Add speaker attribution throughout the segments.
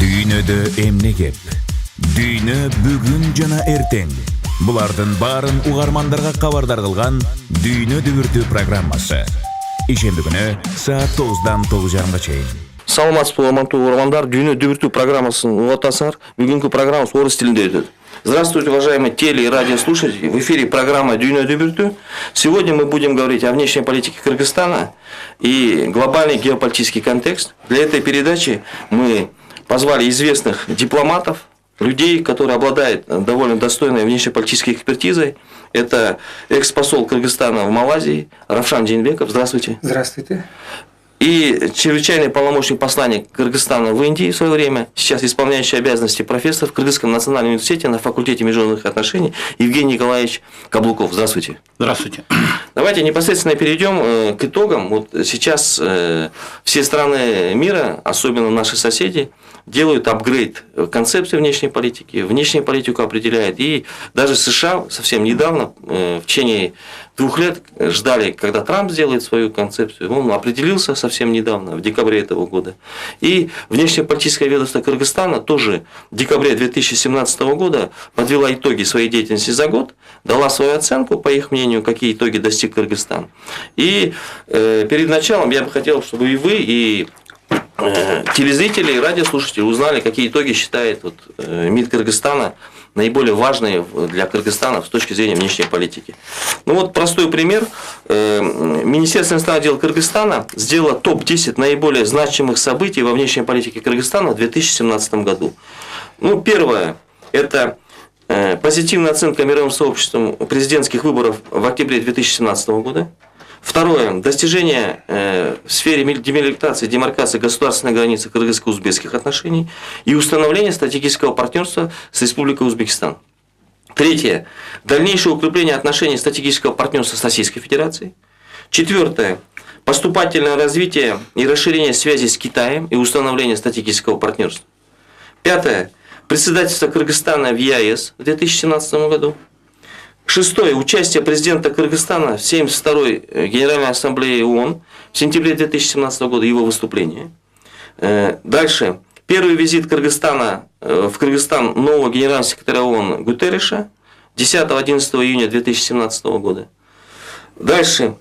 Speaker 1: Дүйнөдө эмне кеп? Дүйнө бүгүн жана эртең. Булардын баарын угармандарга кабардар кылган Дүйнө дүбүртү программасы. Ишемби күнү саат 9-дан 9:30 чейин.
Speaker 2: Саламатсызбы, урматтуу угармандар, Дүйнө дүбүртү программасын угуп атасыңар. Бүгүнкү программабыз орус тилинде өтөт. Здравствуйте, уважаемые теле- и радиослушатели. В эфире программа «Дүйнө дүбүртү». Сегодня мы будем говорить о внешней политике Кыргызстана и глобальный геополитический контекст. Для этой передачи мы позвали известных дипломатов, людей, которые обладают довольно достойной внешнеполитической экспертизой. Это экс-посол Кыргызстана в Малайзии Равшан Джейнбеков. Здравствуйте.
Speaker 3: Здравствуйте.
Speaker 2: И чрезвычайный полномочник посланник Кыргызстана в Индии в свое время, сейчас исполняющий обязанности профессор в Кыргызском национальном университете на факультете международных отношений Евгений Николаевич Каблуков. Здравствуйте.
Speaker 4: Здравствуйте.
Speaker 2: Давайте непосредственно перейдем к итогам. Вот сейчас все страны мира, особенно наши соседи, делают апгрейд концепции внешней политики, внешнюю политику определяет. И даже США совсем недавно, в течение 2 лет, ждали, когда Трамп сделает свою концепцию. Он определился совсем недавно, в декабре этого года. И внешнеполитическое ведомство Кыргызстана тоже в декабре 2017 года подвела итоги своей деятельности за год, дала свою оценку, по их мнению, какие итоги достиг Кыргызстан. И перед началом я бы хотел, чтобы и вы, и телезрители и радиослушатели узнали, какие итоги считает МИД Кыргызстана наиболее важные для Кыргызстана с точки зрения внешней политики. Ну вот простой пример. Министерство иностранных дел Кыргызстана сделало топ-10 наиболее значимых событий во внешней политике Кыргызстана в 2017 году. Ну, первое – это позитивная оценка мировым сообществом президентских выборов в октябре 2017 года. Второе. Достижение в сфере демилитаризации и демаркации государственной границы кыргызско-узбекских отношений и установление стратегического партнерства с Республикой Узбекистан. Третье. Дальнейшее укрепление отношений стратегического партнерства с Российской Федерацией. Четвертое. Поступательное развитие и расширение связей с Китаем и установление стратегического партнерства. Пятое. Председательство Кыргызстана в ЕАЭС в 2017 году. Шестое. Участие президента Кыргызстана в 72-й Генеральной Ассамблее ООН в сентябре 2017 года, его выступление. Дальше. Первый визит Кыргызстана в Кыргызстан нового генерального секретаря ООН Гутерреша 10-11 июня 2017 года. Дальше.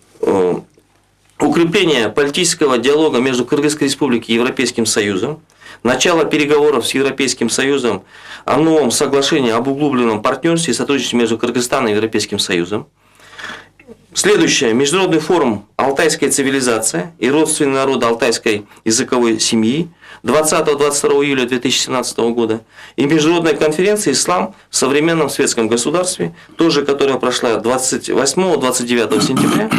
Speaker 2: Укрепление политического диалога между Кыргызской Республикой и Европейским Союзом. Начало переговоров с Европейским Союзом о новом соглашении об углубленном партнерстве и сотрудничестве между Кыргызстаном и Европейским Союзом. Следующее. Международный форум «Алтайская цивилизация» и родственные народы алтайской языковой семьи 20-22 июля 2017 года. И международная конференция «Ислам в современном светском государстве», тоже которая прошла 28-29 сентября,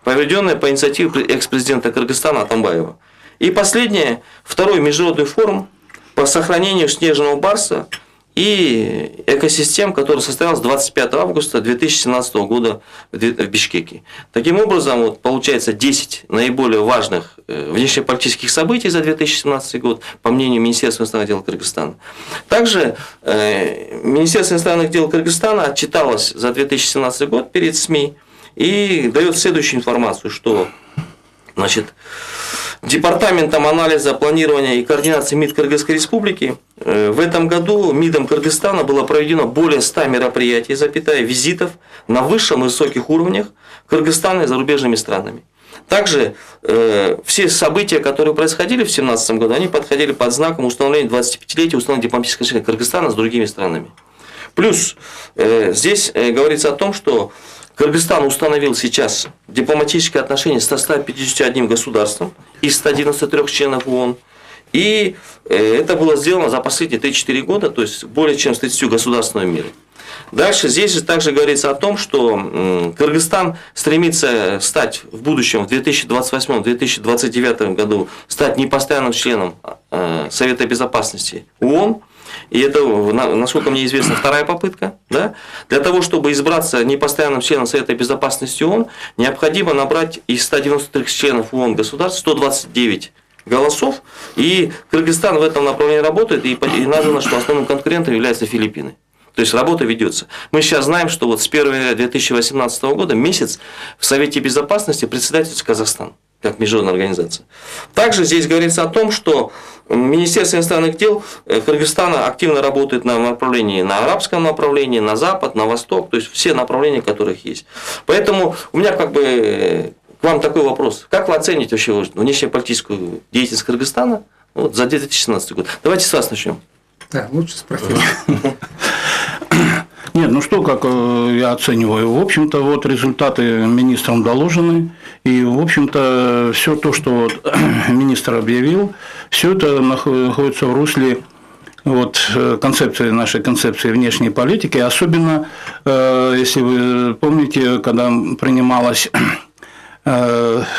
Speaker 2: проведенная по инициативе экс-президента Кыргызстана Атамбаева. И последнее, второй международный форум по сохранению снежного барса и экосистем, который состоялся 25 августа 2017 года в Бишкеке. Таким образом, вот, получается 10 наиболее важных внешнеполитических событий за 2017 год, по мнению Министерства иностранных дел Кыргызстана. Также Министерство иностранных дел Кыргызстана отчиталось за 2017 год перед СМИ и дает следующую информацию, что Департаментом анализа, планирования и координации МИД Кыргызской Республики в этом году МИДом Кыргызстана было проведено более 100 мероприятий, визитов на высшем и высоких уровнях Кыргызстана и зарубежными странами. Также все события, которые происходили в 2017 году, они подходили под знаком установления 25-летия установления дипломатических отношений Кыргызстана с другими странами. Плюс здесь говорится о том, что Кыргызстан установил сейчас дипломатические отношения со 151 государством из 193 членов ООН. И это было сделано за последние 3-4 года, то есть более чем с 30 государствами мира. Дальше здесь же также говорится о том, что Кыргызстан стремится стать в будущем, в 2028-2029 году, стать непостоянным членом Совета Безопасности ООН. И это, насколько мне известно, вторая попытка. Да? Для того, чтобы избраться непостоянным членом Совета Безопасности ООН, необходимо набрать из 193 членов ООН государств 129 голосов. И Кыргызстан в этом направлении работает, и названо, что основным конкурентом являются Филиппины. То есть работа ведется. Мы сейчас знаем, что вот с 1 января 2018 года месяц в Совете Безопасности председательствует Казахстан. как международная организация. Также здесь говорится о том, что Министерство иностранных дел Кыргызстана активно работает на направлении, на арабском направлении, на запад, на восток, то есть все направления, которых есть. Поэтому у меня как бы к вам такой вопрос. Как вы оцените вообще внешнеполитическую деятельность Кыргызстана вот, за 2017 год? Давайте с вас начнем.
Speaker 3: Да, лучше с профессора.
Speaker 4: Нет, ну что, как я оцениваю, в общем-то, вот результаты министрам доложены, и, в общем-то, все то, что вот министр объявил, все это находится в русле вот, нашей концепции внешней политики, особенно, если вы помните, когда принималась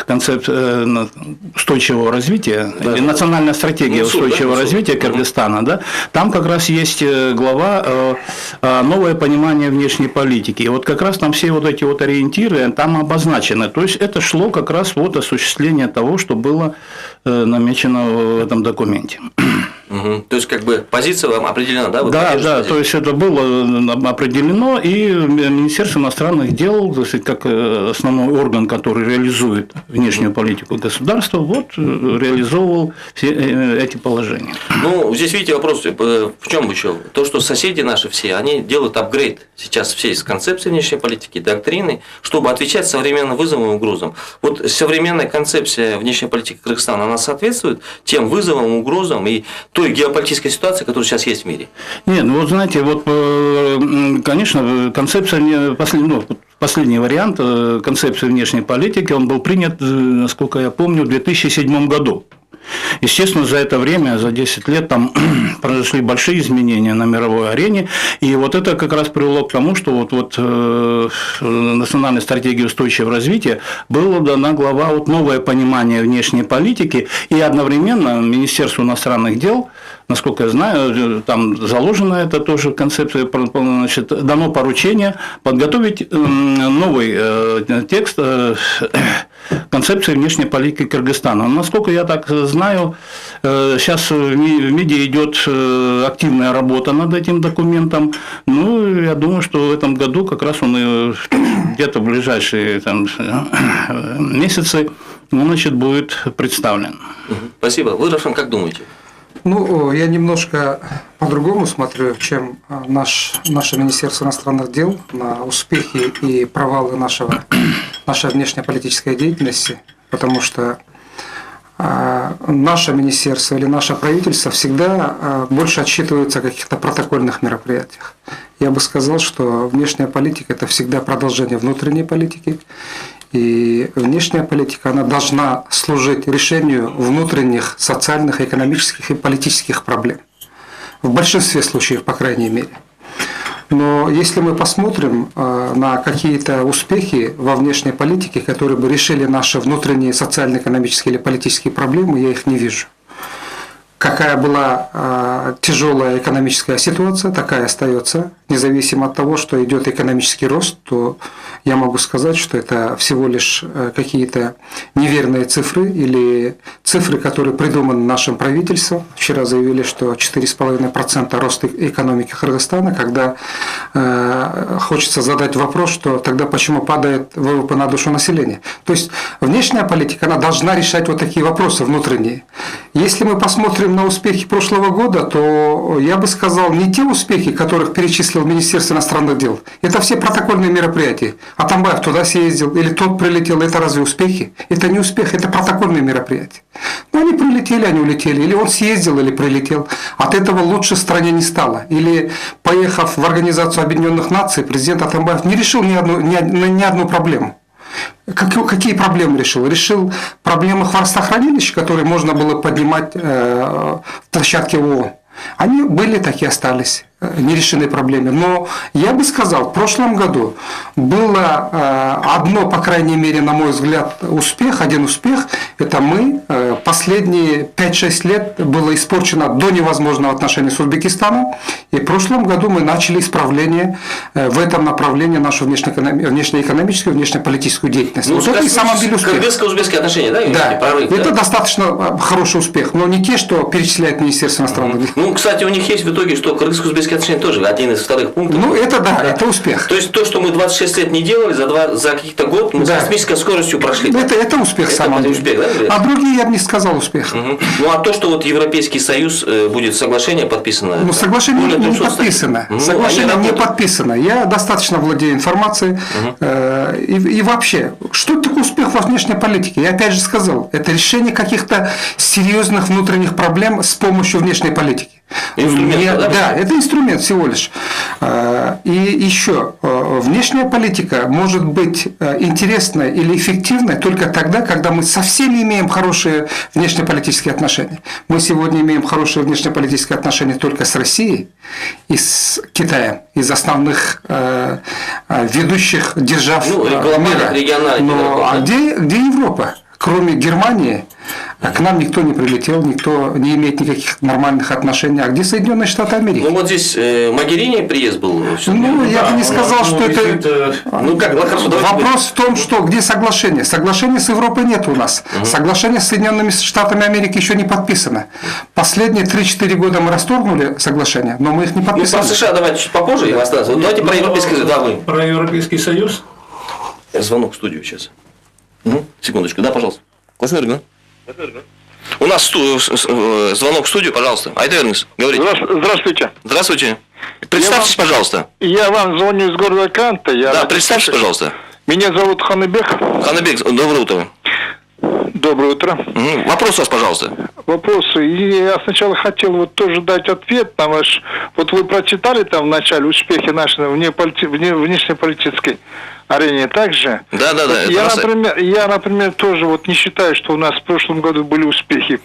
Speaker 4: концепция устойчивого развития, да, или национальная стратегия устойчивого развития Кыргызстана, да, там как раз есть глава «Новое понимание внешней политики». И вот как раз там все вот эти вот ориентиры там обозначены. То есть это шло как раз вот осуществление того, что было намечено в этом документе.
Speaker 2: Угу. То есть, как бы позиция вам определена, да?
Speaker 4: Да, то есть это было определено, и Министерство иностранных дел, то есть, как основной орган, который реализует внешнюю политику государства, вот реализовывал все эти положения.
Speaker 2: Ну, здесь, видите, вопрос в чем еще? То, что соседи наши все, они делают апгрейд сейчас всей из концепции внешней политики, доктрины, чтобы отвечать современным вызовам и угрозам. Вот современная концепция внешней политики Кыргызстана, она соответствует тем вызовам, угрозам и той геополитической ситуации, которая сейчас есть в мире?
Speaker 4: Нет, ну вот знаете, вот, конечно, концепция, последний вариант концепции внешней политики, он был принят, насколько я помню, в 2007 году. Естественно, за это время, за 10 лет, там произошли большие изменения на мировой арене, и вот это как раз привело к тому, что вот национальной стратегии устойчивого развития была дана глава вот новое понимание внешней политики, и одновременно Министерству иностранных дел, насколько я знаю, там заложено это тоже в концепции, значит, дано поручение подготовить новый текст концепции внешней политики Кыргызстана. Насколько я так знаю, сейчас в МИДе идет активная работа над этим документом. Ну, я думаю, что в этом году как раз он где-то в ближайшие там месяцы, значит, будет представлен.
Speaker 2: Спасибо. Вы, Равшан, как думаете?
Speaker 3: Ну, я немножко по-другому смотрю, чем наше Министерство иностранных дел на успехи и провалы нашей внешнеполитической деятельности, потому что наше министерство или наше правительство всегда больше отчитывается о каких-то протокольных мероприятиях. Я бы сказал, что внешняя политика – это всегда продолжение внутренней политики. И внешняя политика, она должна служить решению внутренних социальных, экономических и политических проблем. В большинстве случаев, по крайней мере. Но если мы посмотрим на какие-то успехи во внешней политике, которые бы решили наши внутренние социально-экономические или политические проблемы, я их не вижу. Какая была тяжелая экономическая ситуация, такая остается. Независимо от того, что идет экономический рост, то я могу сказать, что это всего лишь какие-то неверные цифры или цифры, которые придуманы нашим правительством. Вчера заявили, что 4,5% роста экономики Кыргызстана, когда хочется задать вопрос, что тогда почему падает ВВП на душу населения. То есть внешняя политика, она должна решать вот такие вопросы внутренние. Если мы посмотрим на успехи прошлого года, то я бы сказал, не те успехи, которых перечислил Министерство иностранных дел. Это все протокольные мероприятия. Атамбаев туда съездил, или тот прилетел. Это разве успехи? Это не успех, это протокольные мероприятия. Но они прилетели, они улетели. Или он съездил, или прилетел. От этого лучше в стране не стало. Или, поехав в Организацию Объединенных Наций, президент Атамбаев не решил ни одну проблему. Какие проблемы решил? Решил проблемы хвостохранилищ, которые можно было поднимать в площадке ООН. Они были, так и остались нерешенные проблемы. Но я бы сказал, в прошлом году было одно, по крайней мере, на мой взгляд, один успех. Это мы. Последние 5-6 лет было испорчено до невозможного отношения с Узбекистаном. И в прошлом году мы начали исправление в этом направлении нашу внешнеэкономическую, внешнеполитическую деятельность.
Speaker 2: Ну,
Speaker 3: вот это и самом деле успех.
Speaker 2: Кыргызско-узбекские отношения, да?
Speaker 3: Да,
Speaker 2: Прорыв,
Speaker 3: это
Speaker 2: да?
Speaker 3: достаточно хороший успех, но не те, что перечисляет Министерство иностранных дел.
Speaker 2: Ну, кстати, у них есть в итоге, что кыргызско-узбекские отношения тоже один из вторых пунктов.
Speaker 3: Ну, это да, это успех.
Speaker 2: То есть то, что мы 26 лет не делали, за каких-то год мы
Speaker 3: Да.
Speaker 2: с космической скоростью прошли.
Speaker 3: Это успех в самом деле.
Speaker 2: успех, да?
Speaker 3: А другие я бы не сказал успех.
Speaker 2: Мгм. Ну, а то, что вот Европейский Союз будет соглашение подписано.
Speaker 3: Ну, соглашение
Speaker 2: более
Speaker 3: не
Speaker 2: 300
Speaker 3: подписано.
Speaker 2: Ну,
Speaker 3: Соглашение
Speaker 2: они
Speaker 3: не
Speaker 2: работают.
Speaker 3: подписано. Я достаточно владею информацией. И вообще, что такое успех во внешней политике? Я опять же сказал, это решение каких-то серьезных внутренних проблем с помощью внешней политики.
Speaker 2: Инструмент, да?
Speaker 3: Да, это инструмент всего лишь. И еще, внешняя политика может быть интересной или эффективной только тогда, когда мы со всеми имеем хорошие внешнеполитические отношения. Мы сегодня имеем хорошие внешнеполитические отношения только с Россией и с Китаем, из основных ведущих держав
Speaker 2: глобальных,
Speaker 3: мира.
Speaker 2: региональных
Speaker 3: Но
Speaker 2: игроков, да?
Speaker 3: где Европа? Кроме Германии, к нам никто не прилетел, никто не имеет никаких нормальных отношений. А где Соединенные Штаты Америки?
Speaker 2: Ну, вот здесь Могерини приезд был.
Speaker 3: Ну, я бы не сказал, что это...
Speaker 2: Ну, как, ну, хорошо, давайте
Speaker 3: Вопрос в том, что где соглашение. Соглашения с Европой нет у нас. Соглашение с Соединенными Штатами Америки еще не подписано. Последние 3-4 года мы расторгнули соглашение, но мы их не
Speaker 2: Ну, про
Speaker 3: подписали.
Speaker 2: США давайте чуть попозже, и остаться. Вот давайте про Европейский Союз. Да, вы.
Speaker 4: Про Европейский Союз?
Speaker 2: Звонок в студию сейчас. Секундочку, да, пожалуйста. Классный У нас звонок в студию, пожалуйста. Айдернис, говорите.
Speaker 5: Здравствуйте.
Speaker 2: Здравствуйте. Представьтесь, пожалуйста.
Speaker 5: Я вам звоню из города Канта.
Speaker 2: Да, представьтесь, пожалуйста.
Speaker 5: Меня зовут Ханыбек.
Speaker 2: Ханыбек, доброе утро.
Speaker 5: Доброе утро.
Speaker 2: Вопрос у вас, пожалуйста.
Speaker 5: Вопросы. И я сначала хотел вот тоже дать ответ на ваш... Вот вы прочитали там в начале успехи наши внешнеполитической арене также.
Speaker 2: Да.
Speaker 5: Я, например, тоже вот не считаю, что у нас в прошлом году были успехи.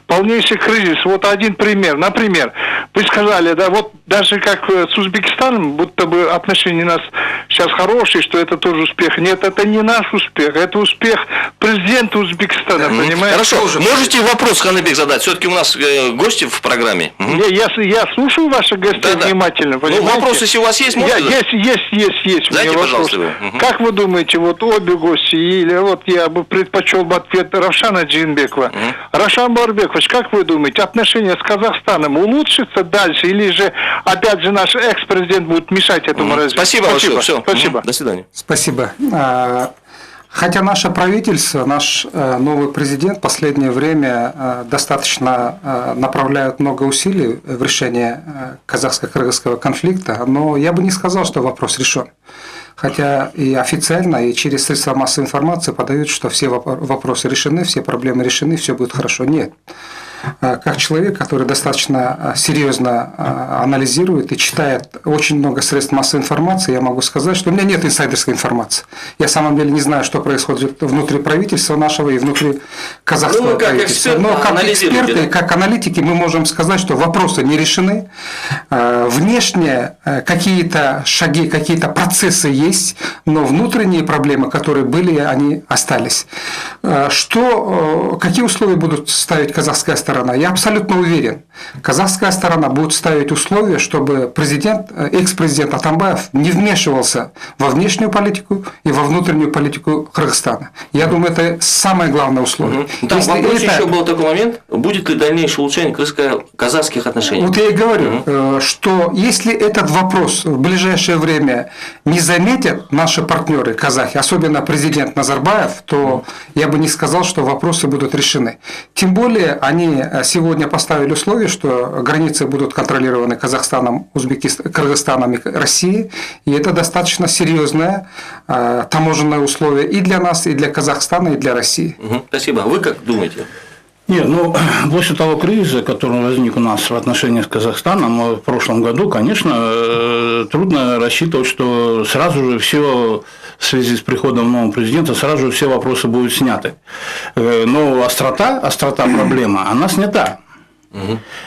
Speaker 5: Полнейший кризис. Вот один пример. Например, вы сказали, да, вот даже как с Узбекистаном, будто бы отношения у нас сейчас хорошие, что это тоже успех. Нет, это не наш успех. Это успех президента Узбекистана, понимаете?
Speaker 2: Хорошо. Можете вопрос, Ханыбек, задать? Все-таки у нас гости в программе.
Speaker 5: Я слушаю ваших гостей внимательно, понимаете?
Speaker 2: Ну, вопросы, если у вас есть, можно?
Speaker 5: Есть.
Speaker 2: Дайте, пожалуйста.
Speaker 5: Как вы думаете, вот обе гости, или вот я бы предпочел бы ответ Равшана Джинбекова. Равшан Барбекович, как вы думаете, отношения с Казахстаном улучшатся дальше, или же опять же наш экс-президент будет мешать этому развитию?
Speaker 2: Спасибо большое. Все.
Speaker 5: Спасибо.
Speaker 2: До свидания.
Speaker 3: Спасибо. Хотя наше правительство, наш новый президент в последнее время достаточно направляют много усилий в решение казахско-кыргызского конфликта, но я бы не сказал, что вопрос решен. Хотя и официально, и через средства массовой информации подают, что все вопросы решены, все проблемы решены, все будет хорошо. Нет. Как человек, который достаточно серьезно анализирует и читает очень много средств массовой информации, я могу сказать, что у меня нет инсайдерской информации. Я, на самом деле, не знаю, что происходит внутри правительства нашего и внутри казахского правительства. Но как эксперты, как аналитики, мы можем сказать, что вопросы не решены. Внешне какие-то шаги, какие-то процессы есть, но внутренние проблемы, которые были, они остались. Какие условия будут ставить казахская сторона? Я абсолютно уверен, казахская сторона будет ставить условия, чтобы экс-президент Атамбаев не вмешивался во внешнюю политику и во внутреннюю политику Кыргызстана. Я думаю, это самое главное условие.
Speaker 2: Да, вопрос еще был такой момент, будет ли дальнейшее улучшение казахских отношений?
Speaker 3: Вот я и говорю, что если этот вопрос в ближайшее время не заметят наши партнеры казахи, особенно президент Назарбаев, то я бы не сказал, что вопросы будут решены. Тем более они сегодня поставили условие, что границы будут контролированы Казахстаном, Кыргызстаном и Россией, и это достаточно серьезное таможенное условие и для нас, и для Казахстана, и для России.
Speaker 2: Спасибо. Вы как думаете?
Speaker 4: Нет, после того кризиса, который возник у нас в отношениях с Казахстаном в прошлом году, конечно, трудно рассчитывать, что сразу же все в связи с приходом нового президента, сразу же все вопросы будут сняты. Но острота проблемы, она снята.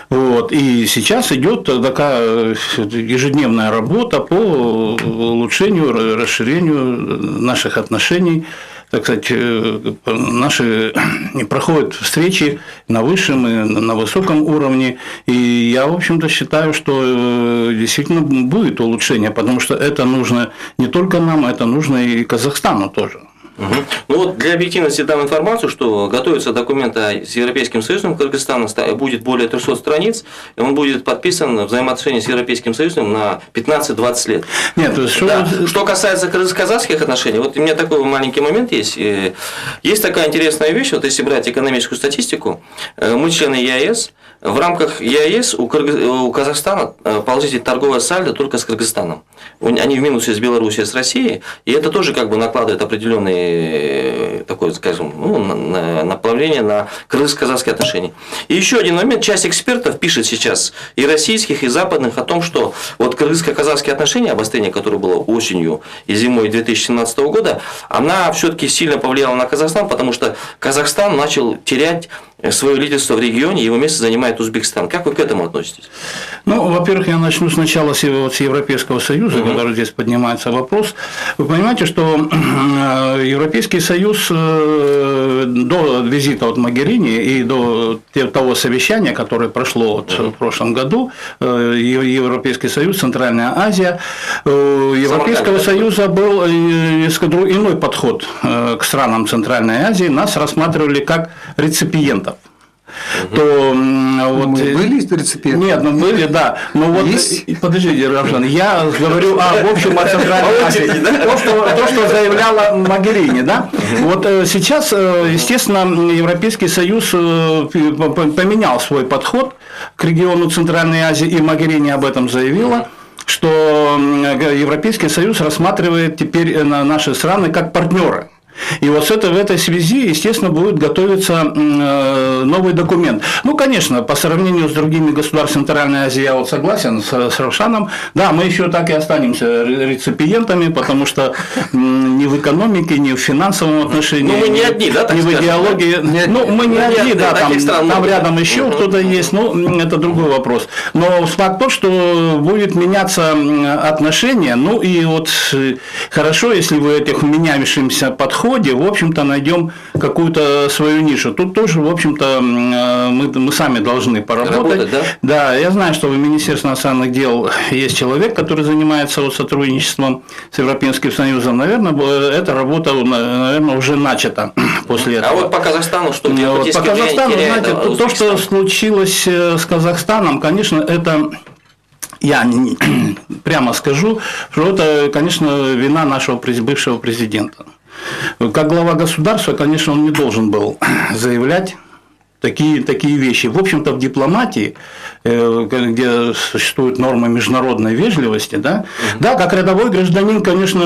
Speaker 4: Вот. И сейчас идет такая ежедневная работа по улучшению, расширению наших отношений так сказать, наши проходят встречи на высшем и на высоком уровне. И я, в общем-то, считаю, что действительно будет улучшение, потому что это нужно не только нам, это нужно и Казахстану тоже.
Speaker 2: Ну вот для объективности дам информацию, что готовится документ с Европейским Союзом Кыргызстана, будет более 300 страниц, и он будет подписан в взаимоотношении с Европейским Союзом на 15-20 лет.
Speaker 4: Нет, то есть,
Speaker 2: да. Что касается казахских отношений, вот у меня такой маленький момент есть. Есть такая интересная вещь, вот если брать экономическую статистику, мы члены ЕАЭС, в рамках ЕАЭС у Казахстана положительное торговое сальдо только с Кыргызстаном. Они в минусе с Белоруссией, с Россией, и это тоже как бы накладывает определенные такое, скажем, направление на кыргызско-казахские отношения. И еще один момент, часть экспертов пишет сейчас, и российских, и западных, о том, что вот кыргызско-казахские отношения, обострение, которое было осенью и зимой 2017 года, она все-таки сильно повлияла на Казахстан, потому что Казахстан начал терять свое лидерство в регионе, его место занимает Узбекистан. Как вы к этому относитесь?
Speaker 4: Ну, во-первых, я начну сначала с Европейского Союза, который здесь поднимается вопрос. Вы понимаете, что Европейский Союз до визита от Могерини и до того совещания, которое прошло в прошлом году, Европейский Союз, Центральная Азия, у Европейского Союза был иной подход к странам Центральной Азии, нас рассматривали как реципиентов. То вот,
Speaker 3: мы были реципиентами?
Speaker 4: Нет, мы были, да. Но вот, подождите, Равшан, я говорю в общем о Центральной Азии. То, что заявляла Могерини, да? Вот сейчас, естественно, Европейский Союз поменял свой подход к региону Центральной Азии, и Могерини об этом заявила, что Европейский Союз рассматривает теперь наши страны как партнеры. И вот в этой связи, естественно, будет готовиться новый документ. Ну, конечно, по сравнению с другими государствами Центральной Азии, я вот согласен с Равшаном, да, мы еще так и останемся реципиентами, потому что ни в экономике, ни в финансовом отношении,
Speaker 2: мы не одни, да,
Speaker 4: ни в идеологии, мы не одни, да, там рядом еще кто-то есть, но это другой вопрос. Но факт тот, что будет меняться отношения, ну и вот хорошо, если в этих меняющимся подходах, в общем-то, найдем какую-то свою нишу. Тут тоже, в общем-то, мы сами должны поработать.
Speaker 2: Да?
Speaker 4: Да, я знаю, что в Министерстве иностранных дел есть человек, который занимается вот сотрудничеством с Европейским Союзом. Наверное, эта работа, уже начата после этого.
Speaker 2: А вот по Казахстану что?
Speaker 4: Вот по Казахстану, знаете, то, что случилось с Казахстаном, конечно, это... Я прямо скажу, что это, конечно, вина нашего бывшего президента. Как глава государства, конечно, он не должен был заявлять такие вещи. В общем-то, в дипломатии, где существуют нормы международной вежливости, да, да, как рядовой гражданин, конечно,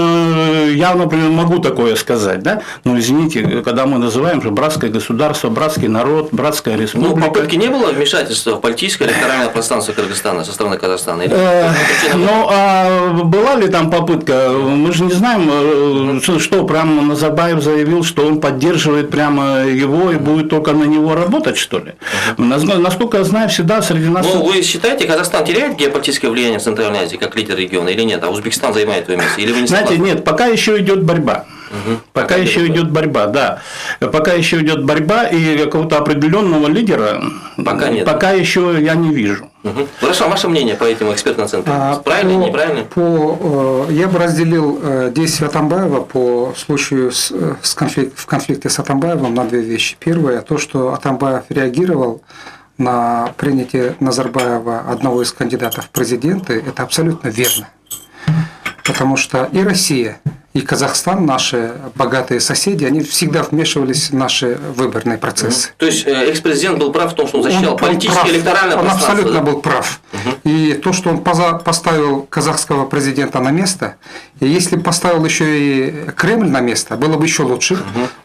Speaker 4: я, например, могу такое сказать, да, но извините, когда мы называем же братское государство, братский народ, братская республика.
Speaker 2: Ну, попытки не было вмешательства в политическое электоральное пространство Кыргызстана со стороны Казахстана?
Speaker 4: Ну, а была ли там попытка? Мы же не знаем, что прямо Назарбаев заявил, что он поддерживает прямо его и будет только на него работать, что ли? Насколько я знаю, всегда среди нас...
Speaker 2: Ну, вы считаете, Казахстан теряет геополитическое влияние в Центральной Азии как лидер региона или нет? А Узбекистан занимает его место? Или вы не
Speaker 4: Знаете, нет, пока еще идет борьба. Пока еще идет борьба, да. Пока еще идет борьба, и какого-то определенного лидера
Speaker 2: пока нет.
Speaker 4: Пока еще я не вижу.
Speaker 2: Хорошо, ваше мнение по этим экспертным оценкам? Правильно, неправильно?
Speaker 3: Я бы разделил действия Атамбаева по случаю в конфликте с Атамбаевым на две вещи. Первое, то, что Атамбаев реагировал на принятие Назарбаева одного из кандидатов в президенты, это абсолютно верно. Потому что и Россия, и Казахстан, наши богатые соседи, они всегда вмешивались в наши выборные процессы.
Speaker 2: То есть экс-президент был прав в том, что он защищал политическое электоральное пространство?
Speaker 3: Он абсолютно был прав. И то, что он поставил казахского президента на место, и если бы поставил еще и Кремль на место, было бы еще лучше.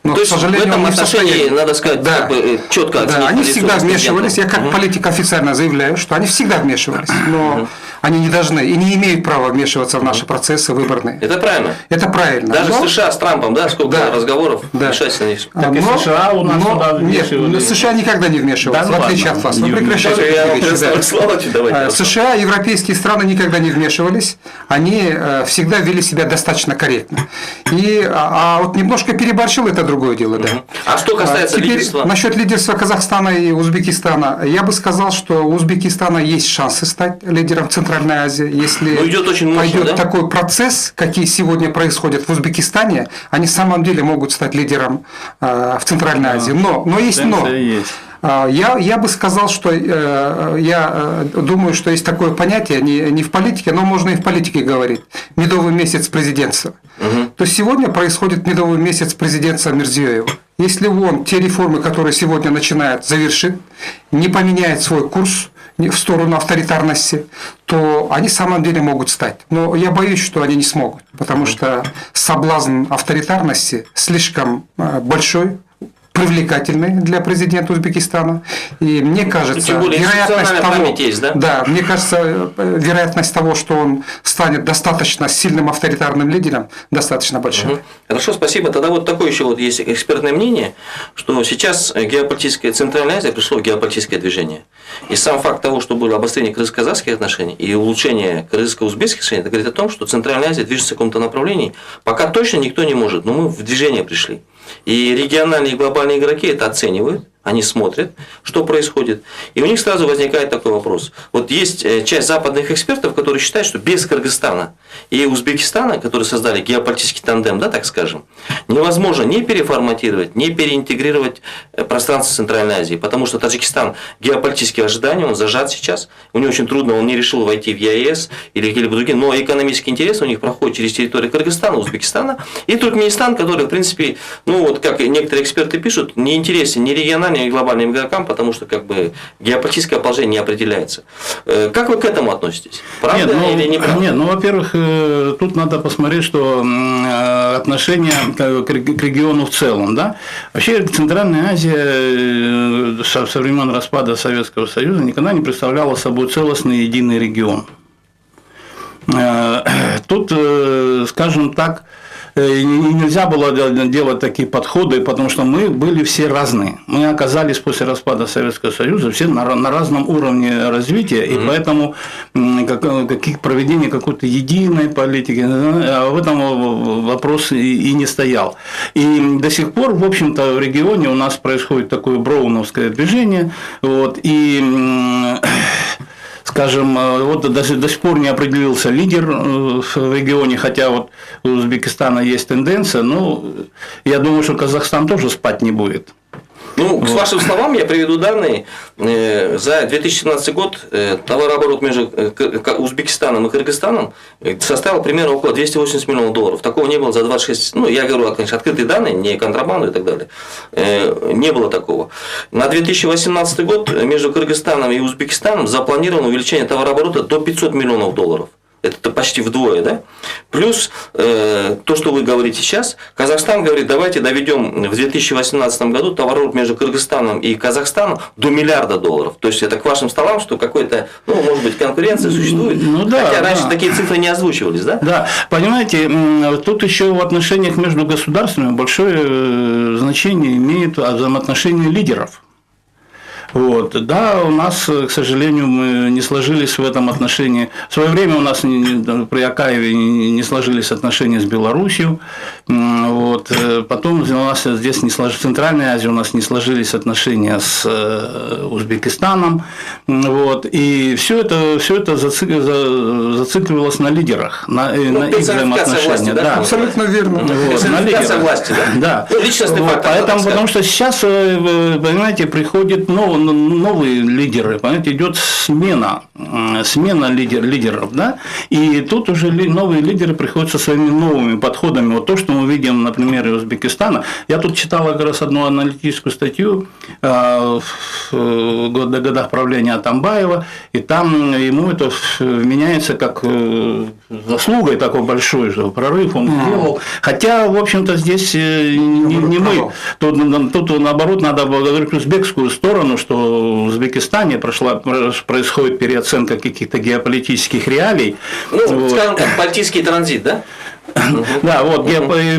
Speaker 3: Но,
Speaker 2: то есть,
Speaker 3: к сожалению,
Speaker 2: в этом отношении, надо сказать,
Speaker 3: да,
Speaker 2: как бы четко оценить.
Speaker 3: Да, они всегда вмешивались. Я как политик официально заявляю, что они всегда вмешивались. Но Они не должны и не имеют права вмешиваться в наши процессы выборные.
Speaker 2: Это правильно.
Speaker 3: Это правильно.
Speaker 2: Даже
Speaker 3: Но-
Speaker 2: в США с Трампом, да, сколько
Speaker 3: Да.
Speaker 2: разговоров,
Speaker 3: Да.
Speaker 2: вмешательства на них.
Speaker 4: Так и США у нас туда
Speaker 3: нет,
Speaker 4: вмешивались.
Speaker 3: США никогда не вмешиваются,
Speaker 4: Да,
Speaker 3: в отличие
Speaker 4: ладно.
Speaker 3: от вас. Вы
Speaker 4: Не
Speaker 3: прекращайте
Speaker 2: Даже я
Speaker 3: эти
Speaker 2: вам
Speaker 3: вещи, да.
Speaker 2: представлю слова, давайте.
Speaker 3: США, европейские страны никогда не вмешивались, они всегда вели себя достаточно корректно. А вот немножко переборщил, это другое дело, да.
Speaker 2: А что касается
Speaker 3: Теперь
Speaker 2: лидерства?
Speaker 3: насчет лидерства Казахстана и Узбекистана, я бы сказал, что у Узбекистана есть шансы стать лидером Центральной Азии, если
Speaker 2: Ну, идет очень мощно,
Speaker 3: пойдет
Speaker 2: да?
Speaker 3: такой процесс, какие сегодня происходят в Узбекистане, они в самом деле могут стать лидером в Центральной Азии. Но есть но.
Speaker 4: Тенденция есть.
Speaker 3: Я бы сказал, что я думаю, что есть такое понятие, не в политике, но можно и в политике говорить. Медовый месяц президентства. То есть сегодня происходит медовый месяц президентства Мирзиёева. Если он те реформы, которые сегодня начинает, завершит, не поменяет свой курс в сторону авторитарности, то они в самом деле могут стать. Но я боюсь, что они не смогут, потому что соблазн авторитарности слишком большой, привлекательный для президента Узбекистана. И мне кажется,
Speaker 2: тем более институциональная память есть, да?
Speaker 3: мне кажется, вероятность того, что он станет достаточно сильным авторитарным лидером, достаточно большая.
Speaker 2: Хорошо, спасибо. Тогда вот такое еще вот есть экспертное мнение, что сейчас геополитическая Центральная Азия пришло в геополитическое движение. И сам факт того, что было обострение кыргызско-казахских отношений и улучшение кыргызско-узбекских отношений, это говорит о том, что Центральная Азия движется в каком-то направлении. Пока точно никто не может, но мы в движение пришли. И региональные и глобальные игроки это оценивают, они смотрят, что происходит. И у них сразу возникает такой вопрос. Вот есть часть западных экспертов, которые считают, что без Кыргызстана и Узбекистана, которые создали геополитический тандем, да, так скажем, невозможно не переформатировать, не переинтегрировать пространство Центральной Азии. Потому что Таджикистан геополитические ожидания, он зажат сейчас, у него очень трудно, он не решил войти в ЕАЭС или какие-либо другие, но экономические интересы у них проходят через территорию Кыргызстана, Узбекистана и Туркменистан, который, в принципе, ну вот как некоторые эксперты пишут, не интересен ни региональным, ни глобальным игрокам, потому что как бы геополитическое положение не определяется. Как вы к этому относитесь? Правда или не правда?
Speaker 4: Нет, ну, во-первых, тут надо посмотреть, что отношение к региону в целом, да. Вообще Центральная Азия со времен распада Советского Союза никогда не представляла собой целостный единый регион. Тут, скажем так, нельзя было делать такие подходы, потому что мы были все разные. Мы оказались после распада Советского Союза все на разном уровне развития, и поэтому проведение какой-то единой политики, в этом вопрос и не стоял. И до сих пор, в общем-то, в регионе у нас происходит такое броуновское движение, вот, и скажем, вот до сих пор не определился лидер в регионе, хотя вот у Узбекистана есть тенденция, но я думаю, что Казахстан тоже спать не будет.
Speaker 2: Ну, к вашим словам, я приведу данные. За 2017 год товарооборот между Узбекистаном и Кыргызстаном составил примерно около 280 миллионов долларов. Такого не было за 26, ну, я говорю, конечно, открытые данные, не контрабанду и так далее. Не было такого. На 2018 год между Кыргызстаном и Узбекистаном запланировано увеличение товарооборота до 500 миллионов долларов. Это почти вдвое, да? Плюс то, что вы говорите сейчас, Казахстан говорит, давайте доведем в 2018 году товарооборот между Кыргызстаном и Казахстаном до $1 миллиарда. То есть это к вашим столам, что какой-то, ну, может быть, конкуренция существует.
Speaker 4: Ну, да,
Speaker 2: хотя раньше
Speaker 4: да.
Speaker 2: такие цифры не озвучивались, да?
Speaker 4: Да, понимаете, тут еще в отношениях между государствами большое значение имеют взаимоотношения лидеров. Вот. Да, у нас, к сожалению, мы не сложились в этом отношении. В свое время у нас при Акаеве не сложились отношения с Белоруссией. Вот. Потом у нас здесь не сложились, в Центральной Азии у нас не сложились отношения с Узбекистаном. Вот. И все это зацикливалось на лидерах, на их взаимоотношениях.
Speaker 2: Власти, да?
Speaker 3: Абсолютно верно.
Speaker 4: Вот,
Speaker 2: Персонификация власти, да?
Speaker 4: Да.
Speaker 2: Ну, личностный
Speaker 4: Вот,
Speaker 2: фактор,
Speaker 4: поэтому,
Speaker 2: так сказать.
Speaker 4: потому что сейчас, понимаете, приходят новые лидеры, понимаете, идет смена лидеров, да, и тут уже новые лидеры приходят со своими новыми подходами. Вот то, что мы видим на примере Узбекистана. Я тут читал как раз одну аналитическую статью в годах правления Атамбаева, и там ему это вменяется как заслугой такой большой, что прорыв он сделал. Хотя, в общем-то, здесь не мы. Тут наоборот, надо благодарить узбекскую сторону, что в Узбекистане происходит переоценка каких-то геополитических реалий.
Speaker 2: Ну,
Speaker 4: Вот.
Speaker 2: скажем так, политический транзит, да?
Speaker 4: Да, вот,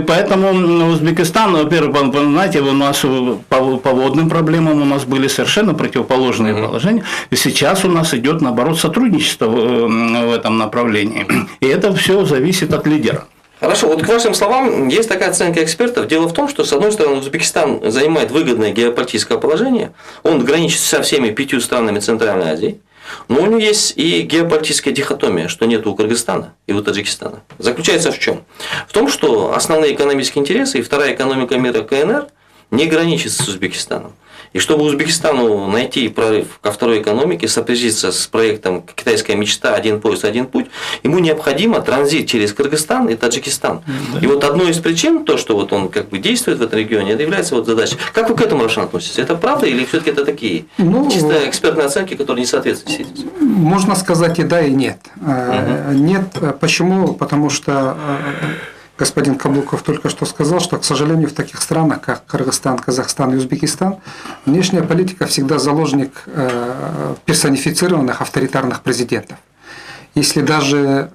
Speaker 4: поэтому Узбекистан, во-первых, знаете, у нас по водным проблемам у нас были совершенно противоположные положения, и сейчас у нас идет, наоборот, сотрудничество в этом направлении, и это все зависит от лидера.
Speaker 2: Хорошо, вот к вашим словам, есть такая оценка экспертов. Дело в том, что, с одной стороны, Узбекистан занимает выгодное геополитическое положение, он граничит со всеми 5 странами Центральной Азии, но у него есть и геополитическая дихотомия, что нет у Кыргызстана и у Таджикистана. Заключается в чем? В том, что основные экономические интересы и вторая экономика мира КНР не граничит с Узбекистаном. И чтобы Узбекистану найти прорыв ко второй экономике, сопряжиться с проектом «Китайская мечта. Один пояс, один путь», ему необходимо транзит через Кыргызстан и Таджикистан. И вот одной из причин, то, что вот он как бы действует в этом регионе, это является вот задачей. Как вы к этому, Равшан, относитесь? Это правда или все-таки это такие чисто экспертные оценки, которые не соответствуют ситуации?
Speaker 3: Можно сказать и да, и нет. Нет. Почему? Потому что господин Каблуков только что сказал, что, к сожалению, в таких странах, как Кыргызстан, Казахстан и Узбекистан, внешняя политика всегда заложник персонифицированных авторитарных президентов. Если даже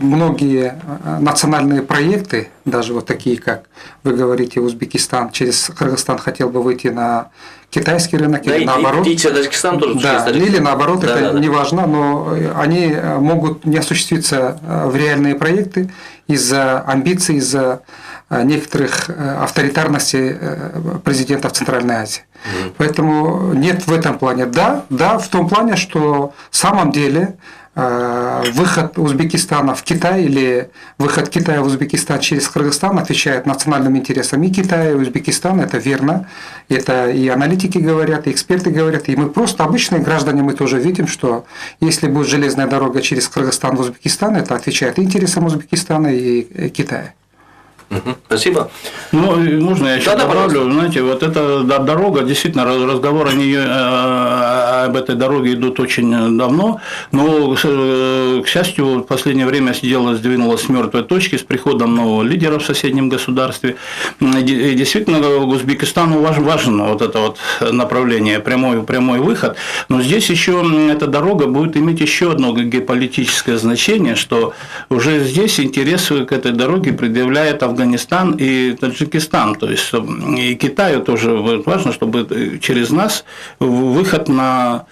Speaker 3: многие национальные проекты, даже вот такие, как вы говорите, Узбекистан через Кыргызстан хотел бы выйти на китайский рынок,
Speaker 2: да,
Speaker 3: или наоборот.
Speaker 2: И Таджикистан тоже.
Speaker 3: Да, или наоборот,
Speaker 2: да,
Speaker 3: это не важно, но они могут не осуществиться в реальные проекты из-за амбиций, из-за некоторых авторитарностей президентов Центральной Азии. Поэтому нет в этом плане. Да, в том плане, что в самом деле выход Узбекистана в Китай или выход Китая в Узбекистан через Кыргызстан отвечает национальным интересам и Китая, и Узбекистана, это верно. Это и аналитики говорят, и эксперты говорят, и мы просто обычные граждане, мы тоже видим, что если будет железная дорога через Кыргызстан в Узбекистан, это отвечает и интересам Узбекистана и Китая.
Speaker 2: Спасибо.
Speaker 4: Ну, можно я еще добавлю,
Speaker 2: пожалуйста.
Speaker 4: знаете, вот эта дорога, действительно, разговоры об этой дороге идут очень давно, но, к счастью, в последнее время дело сдвинулось с мертвой точки с приходом нового лидера в соседнем государстве. И действительно, Узбекистану важно вот это вот направление, прямой выход, но здесь еще эта дорога будет иметь еще одно геополитическое значение, что уже здесь интерес к этой дороге предъявляет Афганистан и Таджикистан, то есть и Китаю тоже важно, чтобы через нас выход на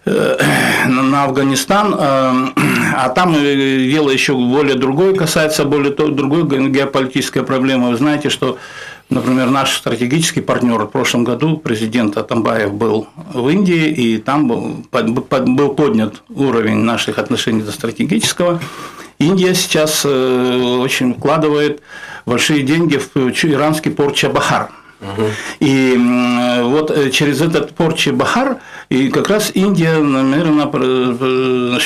Speaker 4: Афганистан, а там дело еще более другое касается, другой геополитической проблемы. Вы знаете, что, например, наш стратегический партнер в прошлом году, президент Атамбаев, был в Индии, и там был поднят уровень наших отношений до стратегического. Индия сейчас очень вкладывает большие деньги в иранский порт Чабахар. И вот через этот порт Чабахар и как раз Индия намерена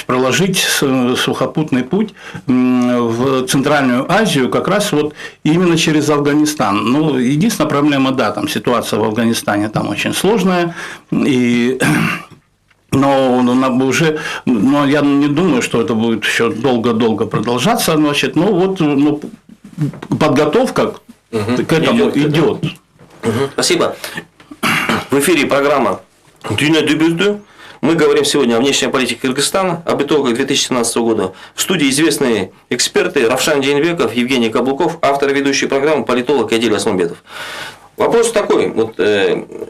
Speaker 4: проложить сухопутный путь в Центральную Азию как раз вот именно через Афганистан. Ну, единственная проблема, да, там ситуация в Афганистане там очень сложная, но я не думаю, что это будет еще долго-долго продолжаться, значит, подготовка к этому идет.
Speaker 2: Спасибо. В эфире программа «Дюйна дебюту». Мы говорим сегодня о внешней политике Кыргызстана, об итогах 2017 года. В студии известные эксперты Равшан Джейнбеков, Евгений Каблуков, автор и ведущий программы, политолог Адиль Асмамбетов. Вопрос такой, вот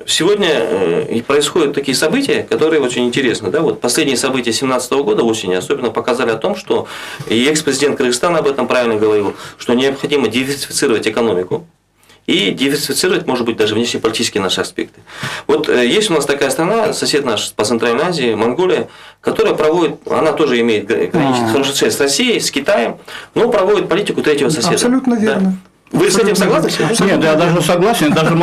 Speaker 2: сегодня происходят такие события, которые очень интересны. Да? Вот последние события 2017 года осенью особенно показали о том, что и экс-президент Кыргызстана об этом правильно говорил, что необходимо диверсифицировать экономику и диверсифицировать, может быть, даже внешнеполитические наши аспекты. Вот есть у нас такая страна, сосед наш по Центральной Азии, Монголия, которая проводит, она тоже имеет граничную хорошую связь с Россией, с Китаем, но проводит политику третьего соседа.
Speaker 3: Абсолютно верно.
Speaker 2: Да. Вы с этим согласны?
Speaker 4: Нет, я даже согласен, даже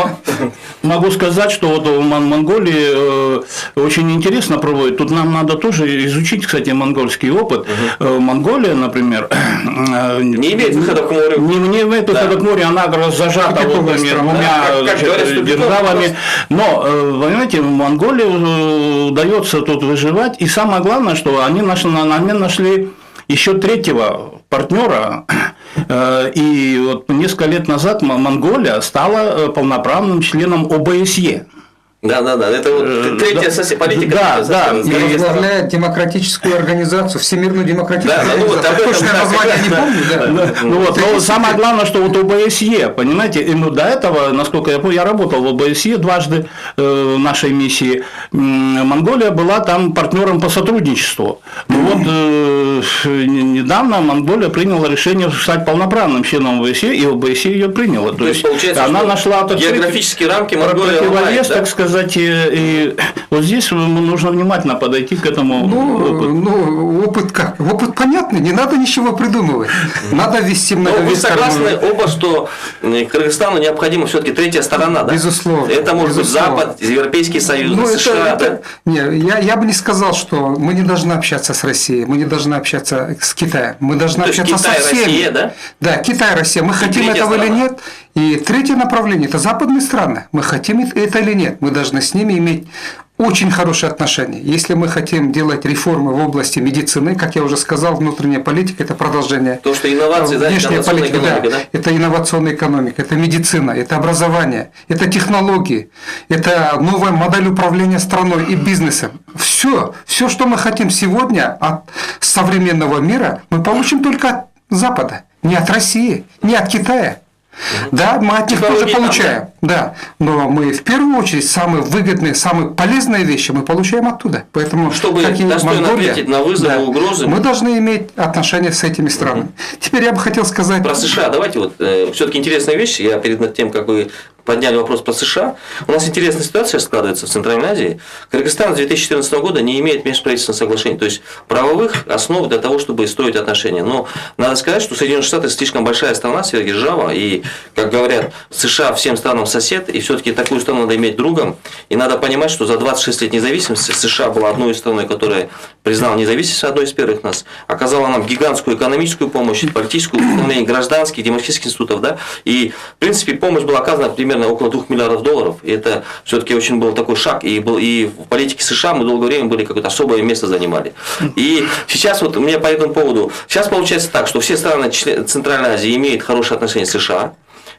Speaker 4: могу сказать, что вот в Монголии очень интересно проводят. Тут нам надо тоже изучить, кстати, монгольский опыт. Монголия, например,
Speaker 2: не имеет выхода к морю.
Speaker 4: Не имеет выхода к морю, она зажата двумя державами. Но, понимаете, в Монголии удается тут выживать. И самое главное, что они нашли еще третьего партнера. И вот несколько лет назад Монголия стала полноправным членом ОБСЕ.
Speaker 2: Да. Это вот третья политика.
Speaker 4: Да.
Speaker 3: И возглавляет демократическую организацию, Всемирную демократическую организацию. Точное название не помню, да.
Speaker 4: Но самое главное, что вот ОБСЕ, понимаете, и до этого, насколько я помню, я работал в ОБСЕ дважды в нашей миссии. Монголия была там партнером по сотрудничеству. Но вот недавно Монголия приняла решение стать полноправным членом ОБСЕ, и ОБСЕ ее приняла. То есть
Speaker 2: получается,
Speaker 4: она нашла
Speaker 2: географические рамки Монголия
Speaker 4: противовес, так сказать, и вот здесь нужно внимательно подойти к этому опыту.
Speaker 3: Опыт как? Опыт понятный, не надо ничего придумывать. Надо ввести
Speaker 2: Но вы
Speaker 3: многовекторную.
Speaker 2: согласны оба, что Кыргызстану необходима все-таки третья сторона, да?
Speaker 3: Безусловно.
Speaker 2: Это может быть Запад, Европейский Союз, США, да?
Speaker 3: Не, я бы не сказал, что мы не должны общаться с Россией, мы не должны общаться с Китаем, мы должны
Speaker 2: То есть
Speaker 3: общаться
Speaker 2: Китай,
Speaker 3: со всеми.
Speaker 2: Россия, да?
Speaker 3: Да, Китай, Россия. Мы хотим
Speaker 2: третья
Speaker 3: этого или
Speaker 2: сторона.
Speaker 3: нет. И третье направление – это западные страны. Мы хотим это или нет. Мы должны с ними иметь очень хорошие отношения. Если мы хотим делать реформы в области медицины, как я уже сказал, внутренняя политика – это продолжение.
Speaker 2: То, что инновации, да,
Speaker 3: внешняя
Speaker 2: инновационная
Speaker 3: политика,
Speaker 2: экономика, да?
Speaker 3: Это инновационная экономика, это медицина, это образование, это технологии, это новая модель управления страной и бизнесом. Все, что мы хотим сегодня от современного мира, мы получим только от Запада, не от России, не от Китая. Да, мы от них тоже получаем, да, но мы в первую очередь самые выгодные, самые полезные вещи мы получаем оттуда. Поэтому,
Speaker 2: чтобы достойно ответить на вызовы, угрозы,
Speaker 3: мы должны иметь отношения с этими странами. Теперь я бы хотел сказать...
Speaker 2: Про США давайте вот, все-таки интересная вещь, я перед тем, как вы подняли вопрос про США. У нас интересная ситуация складывается в Центральной Азии. Кыргызстан с 2014 года не имеет межправительственного соглашения, то есть правовых основ для того, чтобы строить отношения. Но надо сказать, что Соединенные Штаты слишком большая страна, сверхдержава, и, как говорят, США всем странам сосед, и все-таки такую страну надо иметь другом. И надо понимать, что за 26 лет независимости США была одной из стран, которая признала независимость, одной из первых нас, оказала нам гигантскую экономическую помощь, политическую, управление гражданских, демократических институтов, да, и, в принципе, помощь была оказана примерно около $2 миллиардов. И это все-таки очень был такой шаг. И в политике США мы долгое время были какое-то особое место занимали. И сейчас вот мне по этому поводу, сейчас получается так, что все страны Центральной Азии имеют хорошие отношения с США.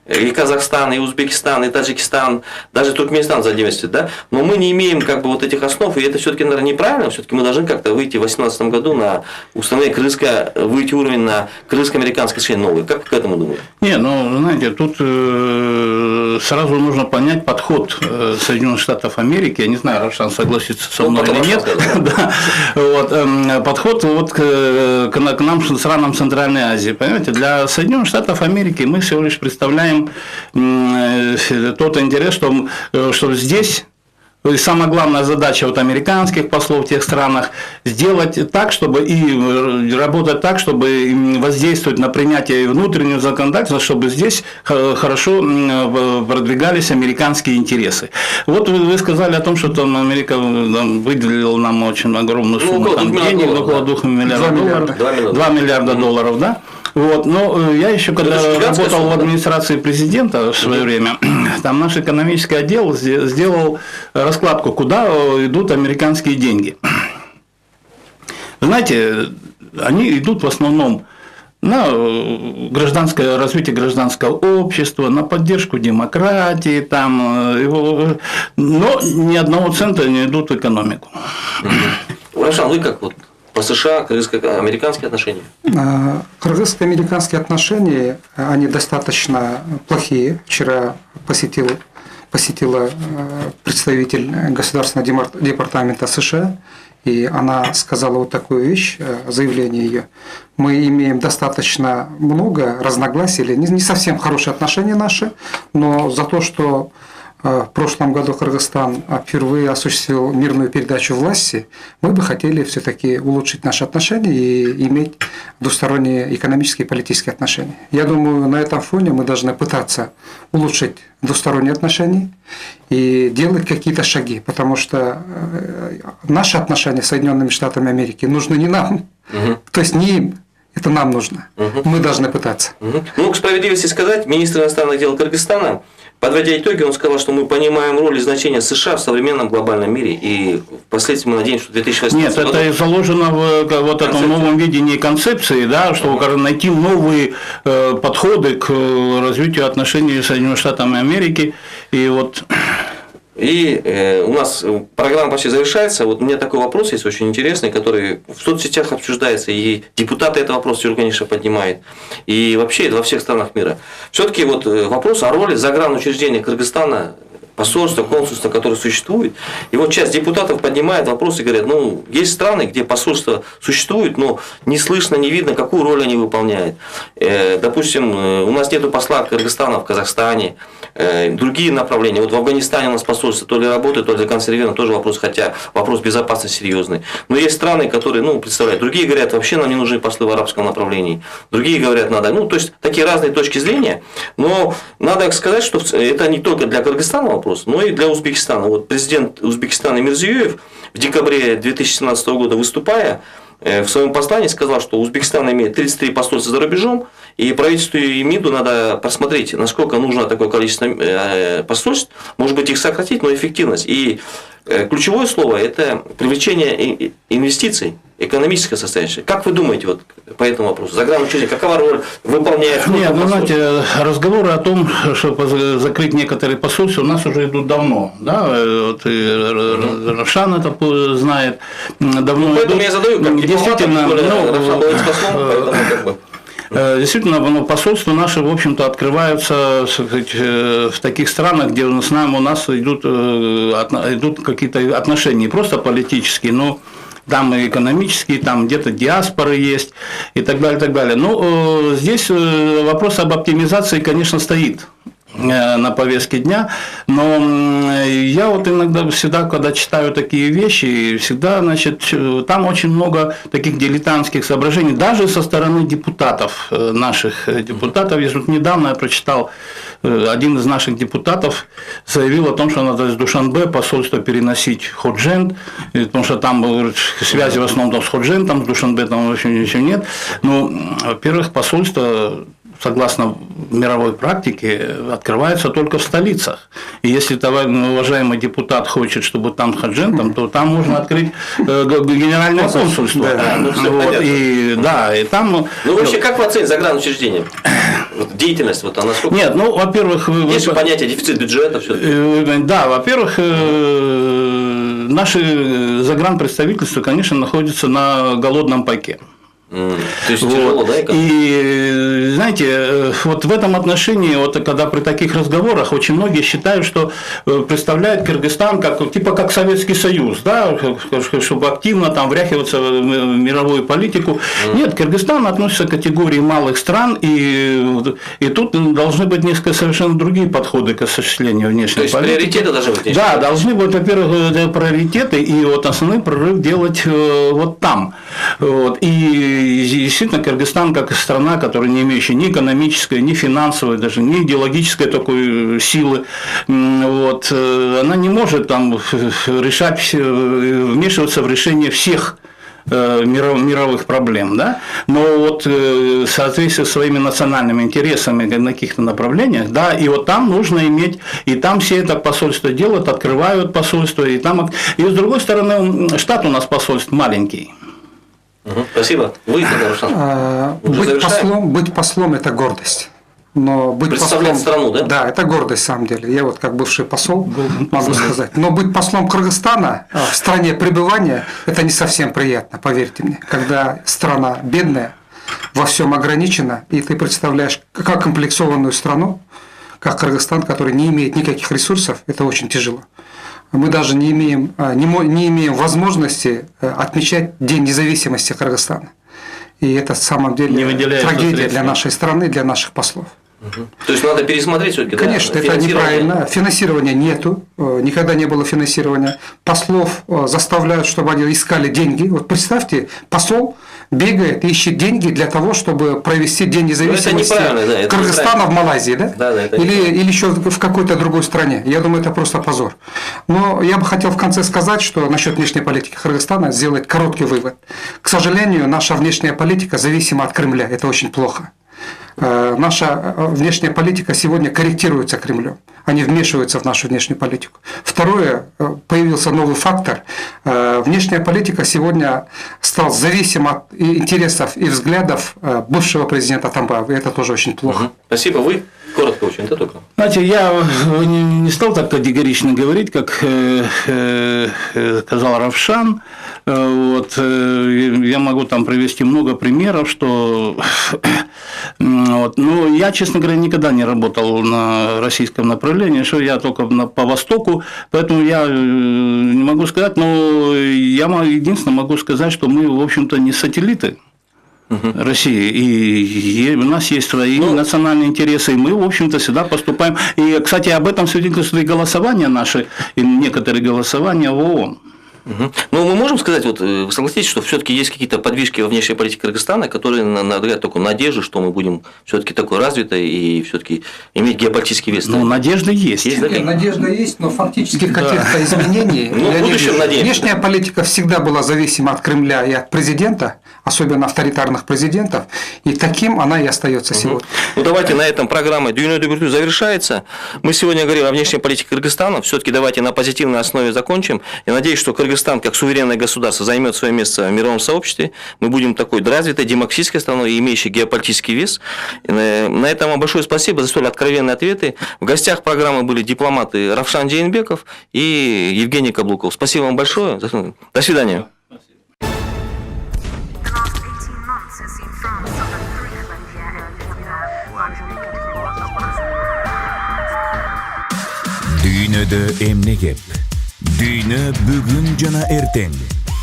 Speaker 2: И Казахстан, и Узбекистан, и Таджикистан, даже Туркменистан задействует, да, но мы не имеем как бы вот этих основ, и это все-таки, наверное, неправильно, все-таки мы должны как-то выйти в 2018 году на установление выйти уровень на крымско-американское решение новое. Как вы к этому думаете?
Speaker 4: Не, ну, знаете, тут сразу нужно понять подход Соединенных Штатов Америки, я не знаю, Равшан согласится со мной или нет, подход вот к нам, странам Центральной Азии, понимаете, для Соединенных Штатов Америки мы всего лишь представляем тот интерес, что здесь, то есть самая главная задача вот американских послов в тех странах сделать так, чтобы и работать так, чтобы воздействовать на принятие внутреннего законодательства, чтобы здесь хорошо продвигались американские интересы. Вот вы сказали о том, что там Америка выделила нам очень огромную сумму денег, около $2 миллиардов долларов, 2 миллиарда долларов, да? Вот, но я еще когда работал в администрации президента в свое время, там наш экономический отдел сделал раскладку, куда идут американские деньги. Знаете, они идут в основном на развитие гражданского общества, на поддержку демократии, там, но ни одного цента не идут в экономику.
Speaker 2: Равшан, вы как вот? По США, кыргызско-американские отношения?
Speaker 3: Кыргызско-американские отношения, они достаточно плохие. Вчера посетила представитель Государственного департамента США, и она сказала вот такую вещь, заявление ее. Мы имеем достаточно много разногласий, или не совсем хорошие отношения наши, но за то, что в прошлом году Кыргызстан впервые осуществил мирную передачу власти, мы бы хотели все-таки улучшить наши отношения и иметь двусторонние экономические и политические отношения. Я думаю, на этом фоне мы должны пытаться улучшить двусторонние отношения и делать какие-то шаги, потому что наши отношения с Соединенными Штатами Америки нужны не нам, то есть не им. Это нам нужно. Мы должны пытаться.
Speaker 2: Ну, к справедливости сказать, министр иностранных дел Кыргызстана, подводя итоги, он сказал, что мы понимаем роль и значение США в современном глобальном мире, и впоследствии мы надеемся, что 2018
Speaker 4: году... Нет, это заложено в вот этом новом видении концепции, да, чтобы найти новые подходы к развитию отношений с Соединенными Штатами Америки, и вот...
Speaker 2: И у нас программа почти завершается. Вот у меня такой вопрос есть очень интересный, который в соцсетях обсуждается, и депутаты этот вопрос, конечно, поднимают. И вообще это во всех странах мира. Все-таки вот вопрос о роли загранучреждения Кыргызстана, посольства, консульства, которые существуют. И вот часть депутатов поднимает вопрос и говорят, ну, есть страны, где посольства существуют, но не слышно, не видно, какую роль они выполняют. Допустим, у нас нет посла Кыргызстана в Казахстане, другие направления. Вот в Афганистане у нас посольство то ли работает, то ли законсервировано, тоже вопрос, хотя вопрос безопасности серьезный. Но есть страны, которые, ну, представляют, другие говорят, вообще нам не нужны послы в арабском направлении, другие говорят, надо. Ну, то есть, такие разные точки зрения, но надо сказать, что это не только для Кыргызстана вопрос, но и для Узбекистана. Вот президент Узбекистана Мирзиёев в декабре 2017 года, выступая, в своем послании сказал, что Узбекистан имеет 33 посольства за рубежом, и правительству и МИДу надо просмотреть, насколько нужно такое количество посольств, может быть, их сократить, но эффективность. И ключевое слово – это привлечение инвестиций, экономическая составляющая. Как вы думаете вот по этому вопросу? Загранучреждение, какова роль выполняет?
Speaker 4: Нет, ну, знаете, разговоры о том, чтобы закрыть некоторые посольства, у нас уже идут давно. Да? Вот и Равшан это знает. Давно
Speaker 2: поэтому я задаю, как
Speaker 4: действительно,
Speaker 2: дипломат,
Speaker 4: действительно, посольства наши, в общем-то, открываются в таких странах, где у нас идут какие-то отношения, не просто политические, но там и экономические, там где-то диаспоры есть и так далее, и так далее. Ну, здесь вопрос об оптимизации, конечно, стоит на повестке дня, но я вот иногда всегда, когда читаю такие вещи, всегда, значит, там очень много таких дилетантских соображений, даже со стороны депутатов, наших депутатов. Я вот недавно я прочитал, один из наших депутатов заявил о том, что надо из Душанбе посольство переносить в Ходжент, потому что там связи в основном там с Ходжентом, с Душанбе там вообще ничего нет. Ну, во-первых, посольство, согласно мировой практике, открывается только в столицах. И если уважаемый депутат хочет, чтобы там Ходжентом, то там можно открыть генеральное консульство. И там.
Speaker 2: Ну, вообще, как вы оцените загранучреждение? Деятельность, вот она сколько?
Speaker 4: Нет, ну, во-первых,
Speaker 2: есть же понятие дефицит бюджета, все.
Speaker 4: Да, во-первых, наши загранпредставительства, конечно, находятся на голодном пайке.
Speaker 2: То есть тяжело, да?
Speaker 4: И знаете, вот в этом отношении, вот когда при таких разговорах очень многие считают, что представляет Кыргызстан как Советский Союз, да, чтобы активно там вряхиваться в мировую политику. Нет, Кыргызстан относится к категории малых стран, и тут должны быть несколько совершенно другие подходы к осуществлению внешней политики.
Speaker 2: То есть приоритеты должны быть?
Speaker 4: Да, должны быть, во-первых, приоритеты, и вот основной прорыв делать вот там. Вот. И действительно, Кыргызстан, как страна, которая не имеющая ни экономической, ни финансовой, даже ни идеологической такой силы, вот, она не может там решать, вмешиваться в решение всех мировых проблем, да? Но вот в соответствии со своими национальными интересами на каких-то направлениях, да, и вот там нужно иметь, и там все это посольство делают, открывают посольство, и там, и с другой стороны, штат у нас посольств маленький.
Speaker 2: Спасибо. Вы,
Speaker 3: быть послом – это гордость. Но быть
Speaker 2: представлять
Speaker 3: послом,
Speaker 2: страну, да?
Speaker 3: Да, это гордость, на самом деле. Я вот как бывший посол могу сказать. Но быть послом Кыргызстана в стране пребывания – это не совсем приятно, поверьте мне. Когда страна бедная, во всем ограничена, и ты представляешь как комплексованную страну, как Кыргызстан, который не имеет никаких ресурсов, это очень тяжело. Мы даже не имеем возможности отмечать День независимости Кыргызстана. И это, в самом деле, трагедия для нашей страны, для наших послов.
Speaker 2: То есть надо пересмотреть все-таки.
Speaker 3: Конечно, да, это неправильно. Финансирования нету, никогда не было финансирования. Послов заставляют, чтобы они искали деньги. Вот представьте, посол бегает и ищет деньги для того, чтобы провести День независимости Кыргызстана в Малайзии, да? Или еще в какой-то другой стране. Я думаю, это просто позор. Но я бы хотел в конце сказать, что насчет внешней политики Кыргызстана сделать короткий вывод. К сожалению, наша внешняя политика зависима от Кремля. Это очень плохо. Наша внешняя политика сегодня корректируется Кремлем. Они вмешиваются в нашу внешнюю политику. Второе, появился новый фактор. Внешняя политика сегодня стала зависима от интересов и взглядов бывшего президента Атамбаева. И это тоже очень плохо.
Speaker 2: Спасибо. Вы? Коротко очень, да, только?
Speaker 4: Знаете, я не стал так категорично говорить, как сказал Равшан. Вот, я могу там привести много примеров, что вот, но я, честно говоря, никогда не работал на российском направлении, что я только по Востоку, поэтому я не могу сказать, но я единственное могу сказать, что мы, в общем-то, не сателлиты России, и у нас есть свои национальные интересы, и мы, в общем-то, всегда поступаем. И, кстати, об этом свидетельствуют и голосования наши, и некоторые голосования в ООН.
Speaker 2: Ну, мы можем сказать, вот вы согласитесь, что все-таки есть какие-то подвижки во внешней политике Кыргызстана, которые надают такую надежду, что мы будем все-таки такой развитой и все-таки иметь геополитический вес.
Speaker 4: Ну, надежда есть.
Speaker 3: Надежда есть, но фактически каких-то изменений.
Speaker 2: Ну, в будущем надеемся.
Speaker 3: Внешняя политика всегда была зависима от Кремля и от президента, особенно авторитарных президентов, и таким она и остается сегодня.
Speaker 2: Ну, давайте на этом программа «Дүйнө дүбүртү» завершается. Мы сегодня говорили о внешней политике Кыргызстана. Все-таки давайте на позитивной основе закончим. Я надеюсь, что Кыргызстан, как суверенное государство, займет свое место в мировом сообществе. Мы будем такой развитой демократической страной, имеющей геополитический вес. На этом вам большое спасибо за столь откровенные ответы. В гостях программы были дипломаты Равшан Джейнбеков и Евгений Каблуков. Спасибо вам большое. До свидания.
Speaker 1: Дүйнөдө эмне кеп? Дүйнө бүгүн жана эртең.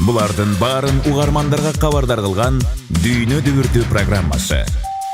Speaker 1: Булардын баарын угармандарга кабардар кылган Дүйнө дүбүртү программасы.